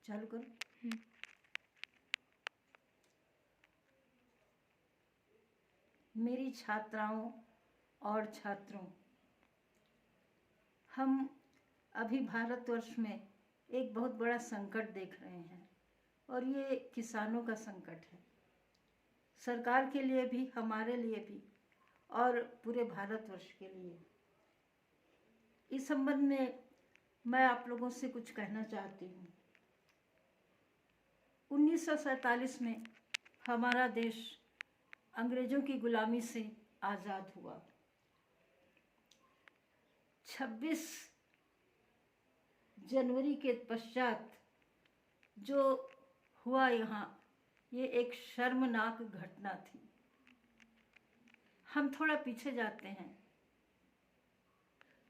चालू करो। मेरी छात्राओं और छात्रों, हम अभी भारतवर्ष में एक बहुत बड़ा संकट देख रहे हैं और ये किसानों का संकट है। सरकार के लिए भी, हमारे लिए भी और पूरे भारतवर्ष के लिए। इस संबंध में मैं आप लोगों से कुछ कहना चाहती हूँ। 1947 में हमारा देश अंग्रेजों की गुलामी से आज़ाद हुआ। 26 जनवरी के पश्चात जो हुआ यहाँ, ये एक शर्मनाक घटना थी। हम थोड़ा पीछे जाते हैं।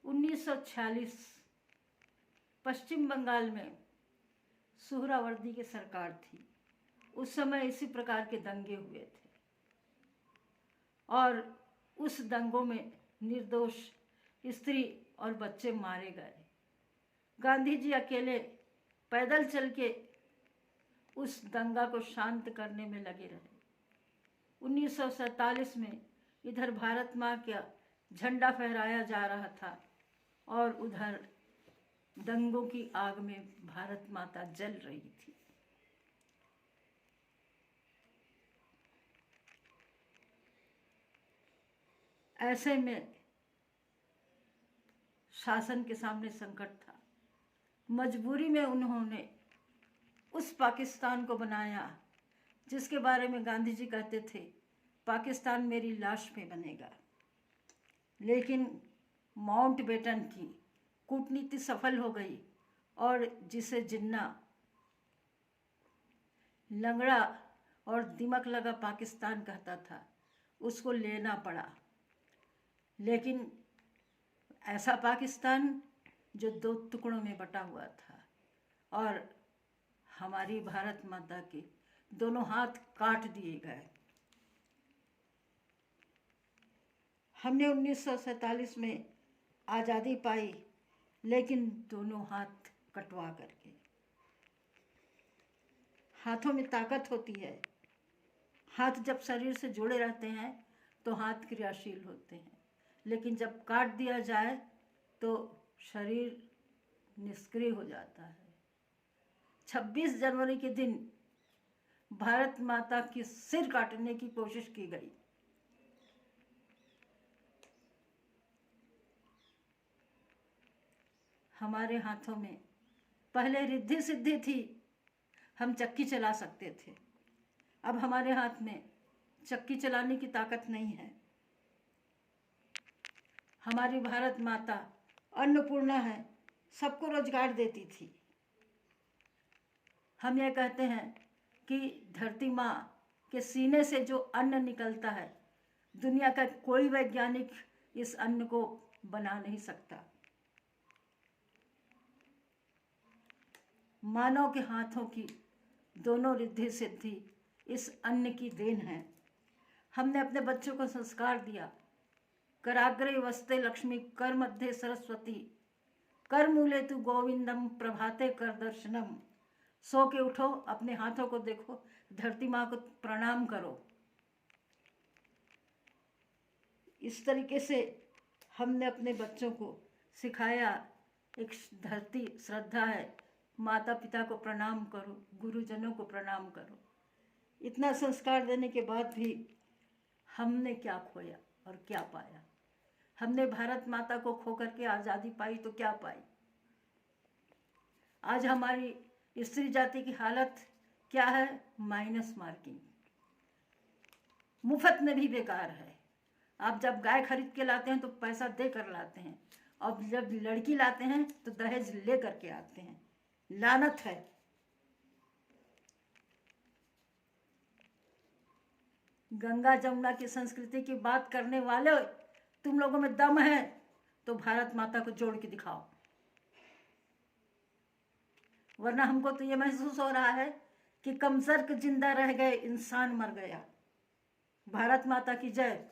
1946 पश्चिम बंगाल में सुहरावर्दी की सरकार थी। उस समय इसी प्रकार के दंगे हुए थे और उस दंगों में निर्दोष स्त्री और बच्चे मारे गए। गांधी जी अकेले पैदल चल के उस दंगा को शांत करने में लगे रहे। 1947 में इधर भारत माँ का झंडा फहराया जा रहा था और उधर दंगों की आग में भारत माता जल रही थी। ऐसे में शासन के सामने संकट था। मजबूरी में उन्होंने उस पाकिस्तान को बनाया जिसके बारे में गांधी जी कहते थे, पाकिस्तान मेरी लाश पे बनेगा। लेकिन माउंटबेटन की कूटनीति सफल हो गई और जिसे जिन्ना, लंगड़ा और दिमक लगा पाकिस्तान कहता था, उसको लेना पड़ा। लेकिन ऐसा पाकिस्तान जो 2 टुकड़ों में बटा हुआ था और हमारी भारत माता के दोनों हाथ काट दिए गए। हमने 1947 में आज़ादी पाई, लेकिन दोनों हाथ कटवा करके। हाथों में ताकत होती है। हाथ जब शरीर से जुड़े रहते हैं तो हाथ क्रियाशील होते हैं, लेकिन जब काट दिया जाए तो शरीर निष्क्रिय हो जाता है। 26 जनवरी के दिन भारत माता की सिर काटने की कोशिश की गई। हमारे हाथों में पहले रिद्धि सिद्धि थी, हम चक्की चला सकते थे। अब हमारे हाथ में चक्की चलाने की ताकत नहीं है। हमारी भारत माता अन्नपूर्णा है, सबको रोजगार देती थी। हम यह कहते हैं कि धरती माँ के सीने से जो अन्न निकलता है, दुनिया का कोई वैज्ञानिक इस अन्न को बना नहीं सकता। मानव के हाथों की दोनों रिद्धि सिद्धि इस अन्न की देन है। हमने अपने बच्चों को संस्कार दिया, कराग्रे वस्ते लक्ष्मी कर मध्ये सरस्वती कर मूले तु गोविंदम प्रभाते कर दर्शनम। सो के उठो, अपने हाथों को देखो, धरती माँ को प्रणाम करो। इस तरीके से हमने अपने बच्चों को सिखाया। एक धरती श्रद्धा है, माता पिता को प्रणाम करो, गुरुजनों को प्रणाम करो। इतना संस्कार देने के बाद भी हमने क्या खोया और क्या पाया? हमने भारत माता को खो करके आज़ादी पाई तो क्या पाई? आज हमारी स्त्री जाति की हालत क्या है? Minus marking. मुफ्त में भी बेकार है। आप जब गाय खरीद के लाते हैं तो पैसा दे कर लाते हैं, और जब लड़की लाते हैं तो दहेज ले करके आते हैं। लानत है। गंगा जमुना की संस्कृति की बात करने वाले तुम लोगों में दम है तो भारत माता को जोड़ के दिखाओ, वरना हमको तो ये महसूस हो रहा है कि कमसर्क जिंदा रह गए, इंसान मर गया। भारत माता की जय।